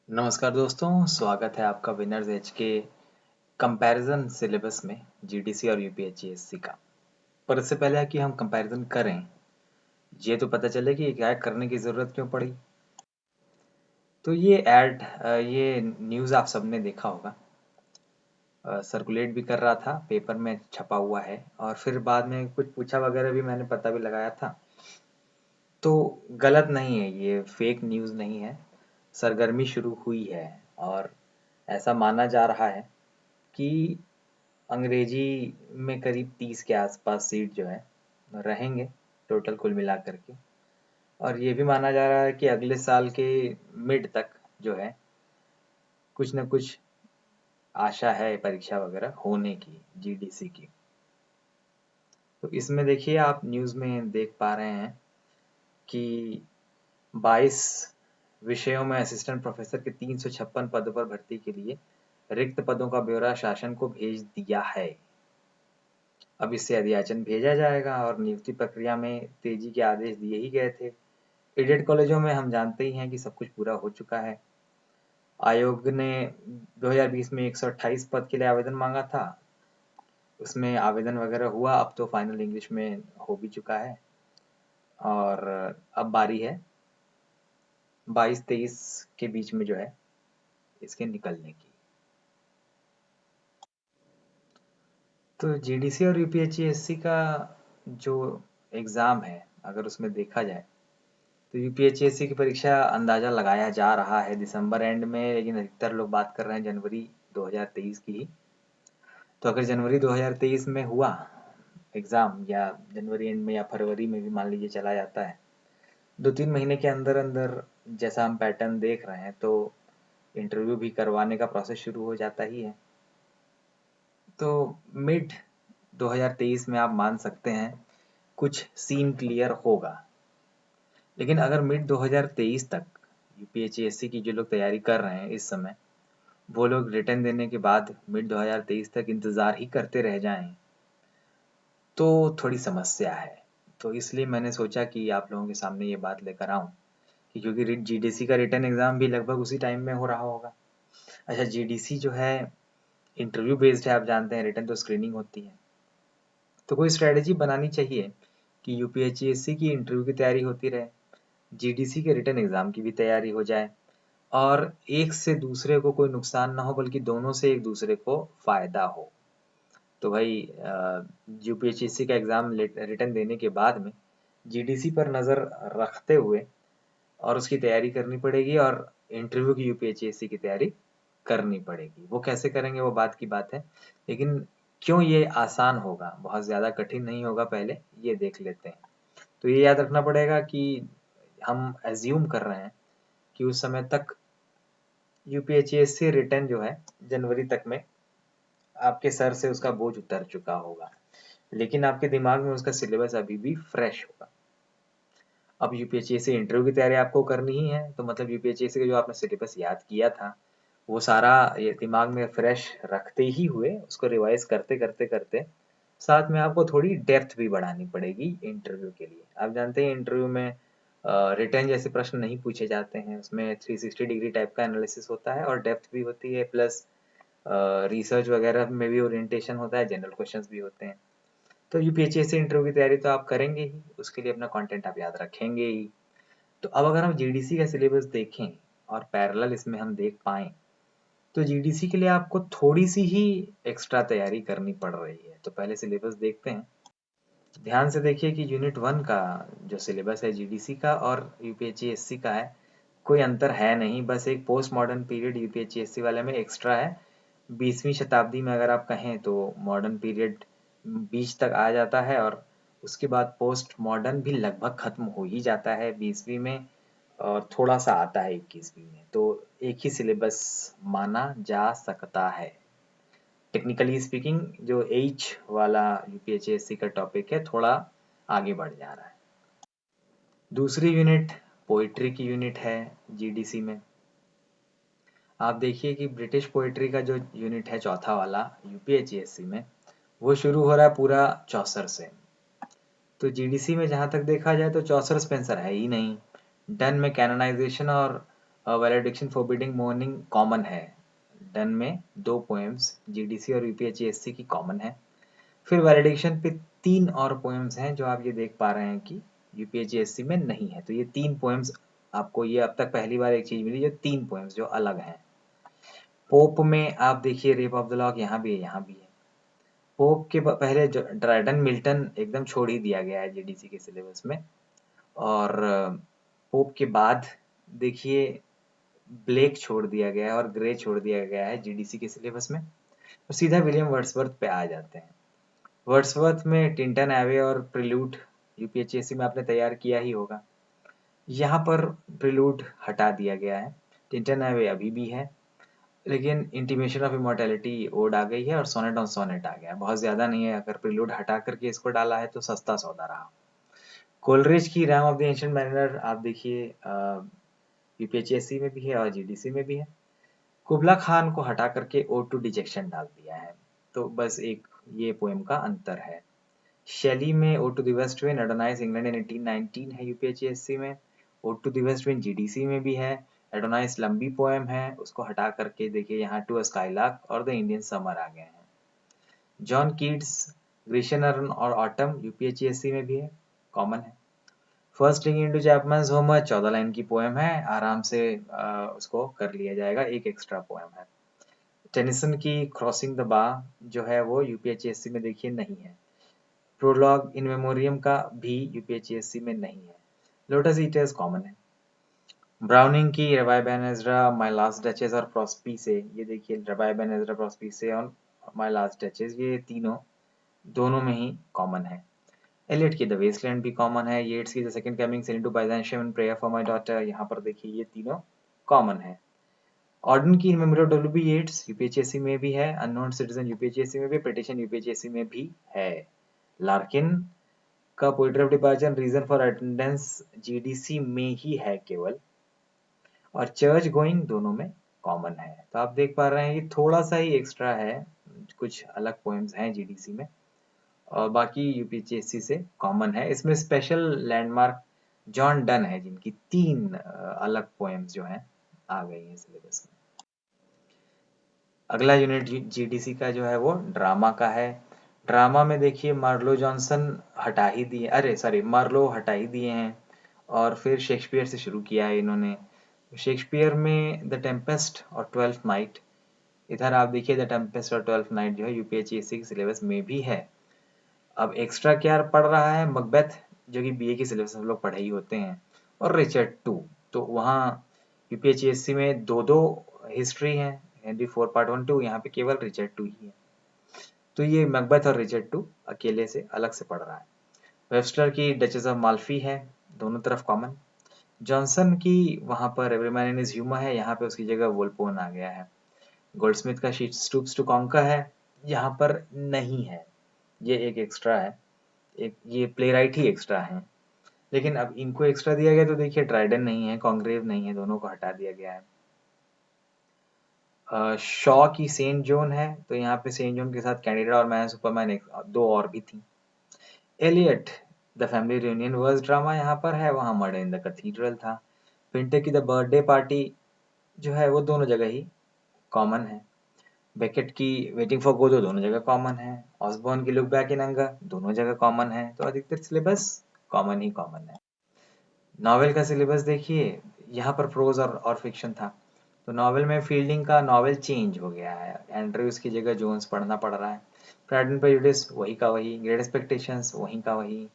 नमस्कार दोस्तों, स्वागत है आपका विनर्स एज के कंपैरिजन सिलेबस में जीडीसी और यूपीएससी का। पर इससे पहले कि हम कंपैरिजन करें, ये तो पता चले कि ये क्या करने की ज़रूरत क्यों पड़ी। तो ये न्यूज़ आप सबने देखा होगा, सर्कुलेट भी कर रहा था, पेपर में छपा हुआ है और फिर बाद में कुछ पूछा वगैरह भी मैंने पता भी लगाया था। तो गलत नहीं है, ये फेक न्यूज़ नहीं है, सरगर्मी शुरू हुई है और ऐसा माना जा रहा है कि अंग्रेजी में करीब 30 के आसपास सीट जो है रहेंगे टोटल कुल मिलाकर के। और ये भी माना जा रहा है कि अगले साल के मिड तक जो है कुछ न कुछ आशा है परीक्षा वगैरह होने की जीडीसी की। तो इसमें देखिए आप न्यूज़ में देख पा रहे हैं कि 22 विषयों में असिस्टेंट प्रोफेसर के 356 पदों पर भर्ती के लिए रिक्त पदों का ब्यौरा शासन को भेज दिया है। अब इससे अध्याचन भेजा जाएगा और नियुक्ति प्रक्रिया में तेजी के आदेश दिए ही गए थे। एडेड कॉलेजों में हम जानते ही हैं कि सब कुछ पूरा हो चुका है। आयोग ने 2020 में 128 पद के लिए आवेदन मांगा था, उसमें आवेदन वगैरह हुआ, अब तो फाइनल इंग्लिश में हो भी चुका है और अब बारी है 22-23 के बीच में जो है इसके निकलने की। तो जीडीसी और यूपीएससी का जो एग्ज़ाम है, अगर उसमें देखा जाए तो यूपीएससी की परीक्षा अंदाज़ा लगाया जा रहा है दिसंबर एंड में, लेकिन अधिकतर लोग बात कर रहे हैं जनवरी 2023 की ही। तो अगर जनवरी 2023 में हुआ एग्ज़ाम या जनवरी एंड में या फरवरी में भी मान लीजिए चला जाता है, 2-3 महीने के अंदर अंदर जैसा हम पैटर्न देख रहे हैं तो इंटरव्यू भी करवाने का प्रोसेस शुरू हो जाता ही है। तो मिड 2023 में आप मान सकते हैं कुछ सीन क्लियर होगा। लेकिन अगर मिड 2023 तक यूपीएससी की जो लोग तैयारी कर रहे हैं इस समय, वो लोग रिटर्न देने के बाद मिड 2023 तक इंतज़ार ही करते रह जाएं, तो थोड़ी समस्या है। तो इसलिए मैंने सोचा कि आप लोगों के सामने ये बात लेकर आऊं कि क्योंकि जीडीसी का रिटर्न एग्ज़ाम भी लगभग उसी टाइम में हो रहा होगा। अच्छा, जीडीसी जो है इंटरव्यू बेस्ड है, आप जानते हैं, रिटर्न तो स्क्रीनिंग होती है। तो कोई स्ट्रेटजी बनानी चाहिए कि यूपीएससी की इंटरव्यू की तैयारी होती रहे, जीडीसी के रिटर्न एग्ज़ाम की भी तैयारी हो जाए और एक से दूसरे को कोई नुकसान ना हो, बल्कि दोनों से एक दूसरे को फ़ायदा हो। तो भाई यूपीएससी का एग्ज़ाम रिटर्न देने के बाद में जीडीसी पर नज़र रखते हुए और उसकी तैयारी करनी पड़ेगी और इंटरव्यू की यूपीएससी की तैयारी करनी पड़ेगी। वो कैसे करेंगे वो बात की बात है, लेकिन क्यों ये आसान होगा, बहुत ज़्यादा कठिन नहीं होगा, पहले ये देख लेते हैं। तो ये याद रखना पड़ेगा कि हम एज्यूम कर रहे हैं कि उस समय तक यूपीएससी रिटर्न जो है जनवरी तक में आपके सर से उसका बोझ उतर चुका होगा, लेकिन आपके दिमाग में उसका सिलेबस अभी भी फ्रेश होगा। अब यूपीएससी इंटरव्यू की तैयारी आपको करनी ही है, तो मतलब यूपीएससी का जो आपने सिलेबस याद किया था वो सारा ये दिमाग में फ्रेश रखते ही हुए उसको रिवाइज करते करते करते साथ में आपको थोड़ी डेप्थ भी बढ़ानी पड़ेगी इंटरव्यू के लिए। आप जानते हैं इंटरव्यू में रिटर्न जैसे प्रश्न नहीं पूछे जाते हैं, उसमें 360 डिग्री टाइप का एनालिसिस होता है और डेप्थ भी होती है, प्लस रिसर्च वगैरह में भी ओरिएंटेशन होता है, जनरल क्वेश्चंस भी होते हैं। तो यूपीएससी इंटरव्यू की तैयारी तो आप करेंगे ही, उसके लिए अपना कंटेंट आप याद रखेंगे ही। तो अब अगर हम जीडीसी का सिलेबस देखें और पैरेलल इसमें हम देख पाएँ, तो जीडीसी के लिए आपको थोड़ी-सी ही एक्स्ट्रा तैयारी करनी पड़ रही है। तो पहले सिलेबस देखते हैं। ध्यान से देखिए कि यूनिट 1 का जो सिलेबस है जीडीसी का और यूपीएससी का है, कोई अंतर है नहीं, बस एक पोस्ट मॉडर्न पीरियड यूपीएससी वाले में एक्स्ट्रा है। 20वीं शताब्दी में अगर आप कहें तो मॉडर्न पीरियड बीच तक आ जाता है और उसके बाद पोस्ट मॉडर्न भी लगभग खत्म हो ही जाता है 20वीं में और थोड़ा सा आता है 21वीं में। तो एक ही सिलेबस माना जा सकता है। टेक्निकली स्पीकिंग जो एच वाला यूपीएससी का टॉपिक है थोड़ा आगे बढ़ जा रहा है। दूसरी यूनिट पोइट्री की यूनिट है जीडीसी में। आप देखिए कि ब्रिटिश पोइट्री का जो यूनिट है चौथा वाला यूपीएससी में, वो शुरू हो रहा है पूरा चौसर से। तो जीडीसी में जहाँ तक देखा जाए तो चौसर स्पेंसर है ही नहीं। डन में कैनोनाइजेशन और वैलेडिक्शन फॉरबिडिंग मॉर्निंग कॉमन है, डन में 2 पोएम्स जीडीसी और यूपीएचएससी की कॉमन है। फिर वैलिडेशन पे 3 और पोएम्स हैं जो आप ये देख पा रहे हैं कि यूपीएचएससी में नहीं है। तो ये 3 पोएम्स आपको, ये अब तक पहली बार एक चीज मिली जो 3 पोएम्स जो अलग हैं। पोप में आप देखिए रेप ऑफ द लॉक यहाँ भी है, यहाँ भी है। पोप के पहले ड्राइडन मिल्टन एकदम छोड़ ही दिया गया है जीडीसी के सिलेबस में। और पोप के बाद देखिए ब्लेक छोड़ दिया गया है और ग्रे छोड़ दिया गया है जीडीसी के सिलेबस में, और सीधा विलियम वर्ड्सवर्थ पे आ जाते हैं। वर्ड्सवर्थ में टिंटन एवे और प्रिल्यूड यूपीएचएससी में आपने तैयार किया ही होगा। यहाँ पर प्रिल्यूड हटा दिया गया है, टिंटन एवे अभी भी है, लेकिन इंटीमेशन ऑफ इमॉर्टैलिटी ओड आ गई है और सोनेट ऑन सोनेट आ गया है। बहुत ज्यादा नहीं है, अगर प्रिल्यूड हटा करके इसको डाला है तो सस्ता सौदा रहा। कोलरिज की RAM of the ancient mariner आप देखिए यूपीएचएससी में भी है और जीडीसी में भी है। कुबला खान को हटा करके ओड टू डिजेक्शन डाल दिया है। तो बस एक ये पोएम का अंतर है। शैली में ode to the west wind Adonais England in 1819 है यूपीएचएससी में, ode to the west wind GDC में भी है। एडोनाइज लंबी पोएम है, उसको हटा करके देखिए यहाँ टू अ स्काईलार्क और द इंडियन समर आ गए हैं। जॉन कीट्स ग्रीशियन अर्न और ऑटम यूपीएचएससी में भी है, कॉमन है। First link into Chapman's Homer 14 line की पोएम है, आराम से उसको कर लिया जाएगा, एक एक्स्ट्रा पोएम है। टेनिसन की क्रॉसिंग द बा जो है वो यूपीएचएससी में देखिए नहीं है। प्रोलॉग इन मेमोरियम का भी यूपीएचएससी में नहीं है। लोटस ईटर्स कॉमन है। ब्राउनिंग की Rabbi Ben Ezra my last duchess और प्रॉस्पी से, ये देखिए रबाई बेन एज़रा प्रॉस्पी से और माय लास्ट डचेस, ये तीनों दोनों में ही कॉमन है। एलियट की द वेस्टलैंड भी कॉमन है। येट्स की the second coming, send to Byzantium and prayer for my daughter, यहाँ पर देखिए ये तीनों कॉमन है। ऑर्डन की in memory of W B Yeats UPHSC में भी है, अननोन सिटीजन यूपीएचएससी में भी, पिटिशन यूपीएचएससी में भी है। लार्किन का poetry of departure reason for attendance GDC में ही है केवल, और चर्च गोइंग दोनों में कॉमन है। तो आप देख पा रहे हैं कि थोड़ा सा ही एक्स्ट्रा है, कुछ अलग पोएम्स हैं जीडीसी में और बाकी यूपीएचएससी से कॉमन है। इसमें स्पेशल लैंडमार्क जॉन डन है जिनकी 3 अलग पोएम्स जो हैं आ गई हैं सिलेबस में। अगला यूनिट जीडीसी का जो है वो ड्रामा का है। ड्रामा में देखिए मार्लो जॉनसन हटा ही दिए, अरे सॉरी मार्लो हटा ही दिए हैं और फिर शेक्सपियर से शुरू किया है इन्होंने। शेक्सपियर में द टेम्पेस्ट और ट्वेल्थ नाइट, इधर आप देखिए द टेम्पेस्ट और ट्वेल्थ नाइट जो है यूपीएचएससी के सिलेबस में भी है। अब एक्स्ट्रा क्या पढ़ रहा है, मकबेथ जो कि बीए के सिलेबस में लोग पढ़े ही होते हैं, और रिचर्ड टू। तो वहाँ यूपीएचएससी में दो दो हिस्ट्री है, हेनरी 4 पार्ट 1 2, यहाँ पे केवल रिचर्ड टू ही है। तो ये मकबेथ और रिचर्ड टू अकेले से अलग से पढ़ रहा है। वेबस्टर की डचेस ऑफ माल्फी है, दोनों तरफ कॉमन। जॉनसन की वहां पर every man in his humour है, यहाँ पे उसकी जगह वोल्पोन आ गया है। गोल्डस्मिथ का शी स्टूप्स टू कॉन्कर है, यहाँ पर नहीं है, ये एक एक्स्ट्रा है, एक ये प्लेराइट ही एक्स्ट्रा है। लेकिन अब इनको एक्स्ट्रा दिया गया तो देखिए ड्राइडन नहीं है, कॉन्ग्रेव नहीं है, दोनों को हटा दिया गया है। शॉ की सेंट जोन है, तो यहाँ पे सेंट जोन के साथ कैंडिडेट और मैं सुपरमैन दो और भी थी। Eliot the family reunion verse drama यहाँ पर है, वहाँ मर्डर इन द कैथीड्रल था। पिंटर की द बर्थडे पार्टी जो है वो दोनों जगह ही कॉमन है। बेकेट की वेटिंग फॉर गोदो दोनों जगह कॉमन है। ऑसबॉर्न की लुक बैक इन एंगर दोनों जगह कॉमन है। तो अधिकतर सिलेबस कॉमन ही कॉमन है। नॉवेल का सिलेबस देखिए, यहाँ पर प्रोज और फिक्शन था, तो नॉवेल में फील्डिंग का नॉवेल चेंज हो गया है, एंड्रयूज की जगह जोन्स पढ़ना पड़ रहा है। प्राइड एंड प्रेजुडिस वही का वही, ग्रेट एक्सपेक्टेशंस वही का वही।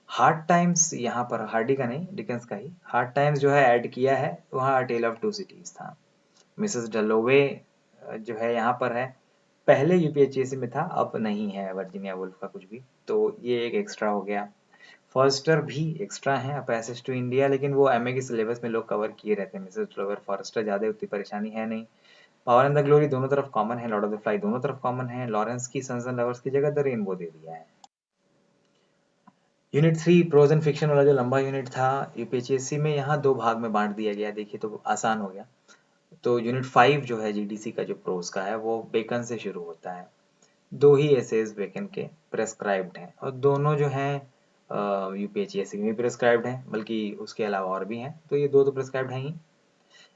हार्ड टाइम्स यहाँ पर हार्डी का नहीं, डिकेंस का ही हार्ड टाइम्स जो है ऐड किया है, वहाँ टेल ऑफ टू सिटीज था। मिसेस डलोवे जो है यहाँ पर है, पहले यूपीएचएससी में था, अब नहीं है वर्जीनिया वुल्फ का कुछ भी, तो ये एक एक्स्ट्रा हो गया। फॉरेस्टर भी एक्स्ट्रा है, पैसेज टू इंडिया, लेकिन वो एमए के सिलेबस में लोग कवर किए रहते हैं। मिसेस फ्लोवर फॉरेस्टर ज्यादा उतनी परेशानी है नहीं। पावर एंड द ग्लोरी दोनों तरफ कॉमन है, लॉर्ड ऑफ द फ्लाई दोनों तरफ कॉमन है। लॉरेंस की सन्स एंड लवर्स की जगह द रेनबो दे दिया है। यूनिट 3 प्रोज एंड फिक्शन वाला जो लंबा यूनिट था यूपीएचएससी में, यहाँ दो भाग में बांट दिया गया, देखिए तो आसान हो गया। तो यूनिट 5 जो है जीडीसी का जो प्रोज का है वो बेकन से शुरू होता है। दो ही एसेज बेकन के प्रेस्क्राइब्ड हैं और दोनों जो हैं यूपीएचएससी में प्रेस्क्राइब्ड हैं, बल्कि उसके अलावा और भी हैं, तो ये दो तो प्रेस्क्राइब्ड हैं ही।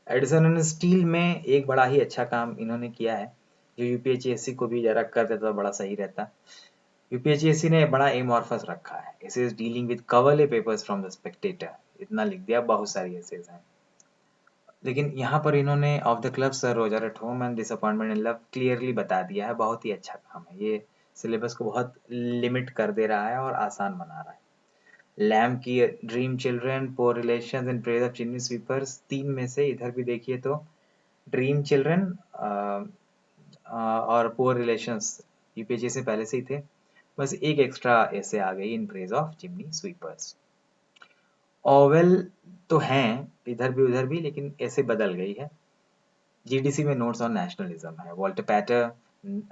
एडिसन एंड स्टील में एक बड़ा ही अच्छा काम इन्होंने किया है, जो यूपीएचएससी को भी जरा कर देता तो बड़ा सही रहता। यूपीएचएससी ने बड़ा एमॉर्फस रखा है, it is dealing with Coverley papers from the Spectator, इतना लिख दिया, बहुत सारी एसेज हैं। लेकिन यहाँ पर इन्होंने of the club sir Roger at home and disappointment in love clearly बता दिया है, बहुत ही अच्छा काम है ये, सिलेबस को बहुत लिमिट कर दे रहा है और आसान बना रहा है। लैम की dream children, poor relations and praise of chimney sweepers, तीन में से इधर भी देखिए तो ड्रीम चिल्ड्रन और पोर रिलेशंस यूपीएचसी से पहले से ही थे, बस एक एक्स्ट्रा ऐसे आ गई in praise of chimney sweepers. Oval तो हैं इधर भी उधर भी, लेकिन ऐसे बदल गई है। जीडीसी में नोट्स ऑन नेशनलिज्म है, वॉल्टर पैटर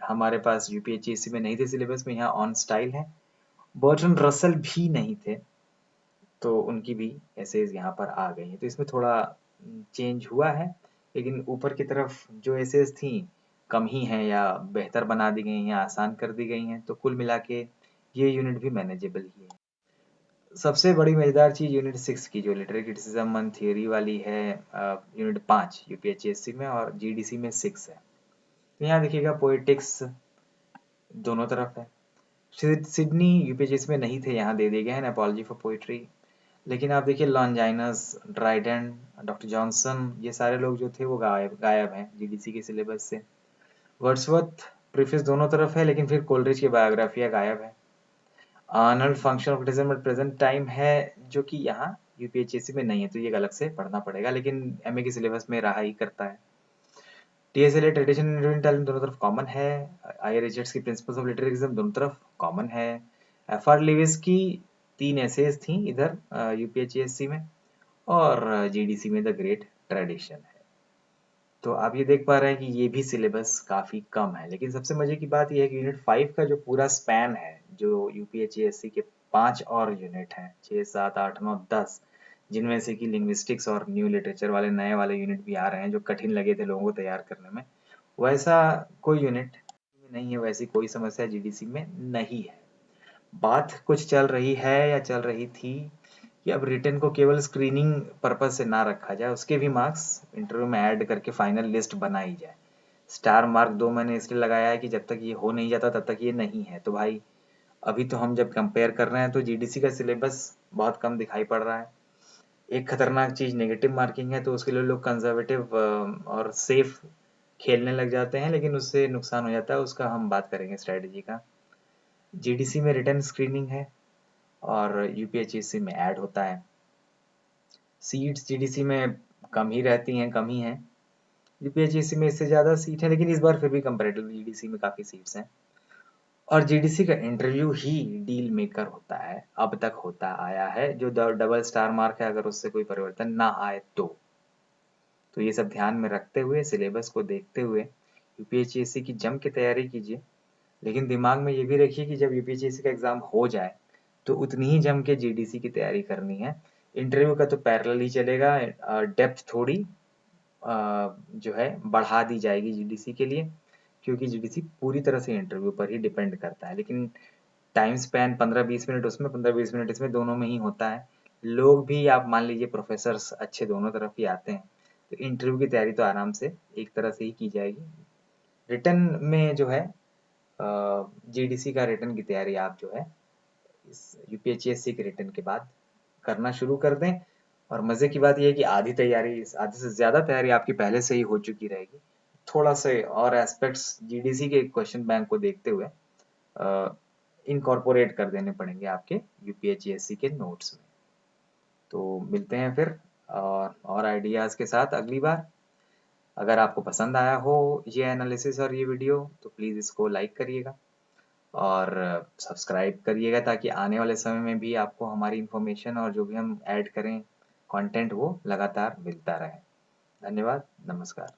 हमारे पास यूपीएचसी में नहीं थे सिलेबस में, यहाँ ऑन स्टाइल है। बर्ट्रैंड रसल भी नहीं थे, तो उनकी भी एसेज यहाँ पर आ गई हैं, तो इसमें थोड़ा चेंज हुआ है, लेकिन ऊपर की तरफ जो एसेज थी कम ही हैं या बेहतर बना दी गई हैं या आसान कर दी गई हैं, तो कुल मिला के ये यूनिट भी मैनेजेबल ही है। सबसे बड़ी मजेदार चीज यूनिट 6 की जो लिटरेरी क्रिटिसिज्म एंड थियोरी वाली है, यूनिट 5 यूपीएचएससी में और जीडीसी में 6 है। तो यहाँ देखिएगा पोएटिक्स दोनों तरफ है। सिडनी यूपीएचएससी में नहीं थे, यहाँ दे दिए गए हैं, अपॉलजी फॉर पोइट्री। लेकिन आप देखिए लॉन्जाइनस, ड्राइडेन, डॉक्टर जॉनसन, ये सारे लोग जो थे वो गायब हैं जीडीसी के सिलेबस से। वर्ड्सवर्थ प्रीफेस दोनों तरफ है, लेकिन फिर कोलरिज की बायोग्राफिया गायब है। Arnold function of criticism at present time है, जो कि यहाँ यूपीएचएससी में नहीं है, तो ये अलग से पढ़ना पड़ेगा, लेकिन एमए के सिलेबस में रहा ही करता है। टीएसएलए ट्रेडिशन इंडियन टैलेंट दोनों तरफ कॉमन है। आई रिचर्ड्स की प्रिंसिपल्स ऑफ लिटरेरिज्म दोनों तरफ कॉमन है। एफआर लिविस की 3 एसेज थी इधर यूपीएचएससी में, और जीडीसी में द ग्रेट ट्रेडिशन है। तो आप ये देख पा रहे हैं कि ये भी सिलेबस काफी कम है, लेकिन सबसे मजे की बात यह है कि यूनिट 5 का जो पूरा स्पैन है, जो यूपीएचएससी के 5 और यूनिट हैं, 6, 7, 8, 9, 10, जिनमें से कि लिंग्विस्टिक्स और न्यू लिटरेचर वाले नए वाले यूनिट भी आ रहे हैं जो कठिन लगे थे लोगों को तैयार करने में, वैसा कोई यूनिट नहीं है, वैसी कोई समस्या जीडीसी में नहीं है। बात कुछ चल रही है या चल रही थी कि अब रिटन को केवल स्क्रीनिंग पर्पज से ना रखा जाए, उसके भी मार्क्स इंटरव्यू में ऐड करके फाइनल लिस्ट बनाई जाए। स्टार मार्क 2 मैंने इसलिए लगाया है कि जब तक ये हो नहीं जाता तब तक ये नहीं है, तो भाई अभी तो हम जब कंपेयर कर रहे हैं तो जीडीसी का सिलेबस बहुत कम दिखाई पड़ रहा है। एक खतरनाक चीज नेगेटिव मार्किंग है, तो उसके लिए लोग कंजर्वेटिव और सेफ खेलने लग जाते हैं, लेकिन उससे नुकसान हो जाता है, उसका हम बात करेंगे स्ट्रेटेजी का। जीडीसी में रिटन स्क्रीनिंग है और यूपीएचएससी में ऐड होता है। सीट्स जीडीसी में कम ही रहती हैं, कम ही हैं। यूपीएचएससी में इससे ज़्यादा सीट है, लेकिन इस बार फिर भी कंपैरेटिवली जीडीसी में काफ़ी सीट्स हैं। और जीडीसी का इंटरव्यू ही डील मेकर होता है, अब तक होता आया है, जो डबल स्टार मार्क है, अगर उससे कोई परिवर्तन ना आए तो ये सब ध्यान में रखते हुए, सिलेबस को देखते हुए यूपीएचएससी की जम के तैयारी कीजिए। लेकिन दिमाग में ये भी रखिए कि जब यूपीएचएससी का एग्जाम हो जाए तो उतनी ही जम के जीडीसी की तैयारी करनी है। इंटरव्यू का तो पैरेलल ही चलेगा, डेप्थ थोड़ी जो है बढ़ा दी जाएगी जीडीसी के लिए, क्योंकि जीडीसी पूरी तरह से इंटरव्यू पर ही डिपेंड करता है। लेकिन टाइम स्पैन 15-20 मिनट उसमें, 15-20 मिनट इसमें, दोनों में ही होता है। लोग भी आप मान लीजिए प्रोफेसर्स अच्छे दोनों तरफ ही आते हैं, तो इंटरव्यू की तैयारी तो आराम से एक तरह से ही की जाएगी। रिटर्न में जो है जीडीसी का रिटर्न की तैयारी आप जो है इस यूपीएचएससी के रिटर्न के बाद करना शुरू कर दें। और मजे की बात यह है कि आधी से ज्यादा तैयारी आपकी पहले से ही हो चुकी रहेगी। थोड़ा से और एस्पेक्ट्स जीडीसी के क्वेश्चन बैंक को देखते हुए इनकॉर्पोरेट कर देने पड़ेंगे आपके यूपीएचएससी के नोट्स में। तो मिलते हैं फिर और आइडियाज के साथ अगली बार। अगर आपको पसंद आया हो ये एनालिसिस और ये वीडियो, तो प्लीज़ इसको लाइक करिएगा और सब्सक्राइब करिएगा, ताकि आने वाले समय में भी आपको हमारी इन्फॉर्मेशन और जो भी हम ऐड करें कंटेंट वो लगातार मिलता रहे। धन्यवाद, नमस्कार।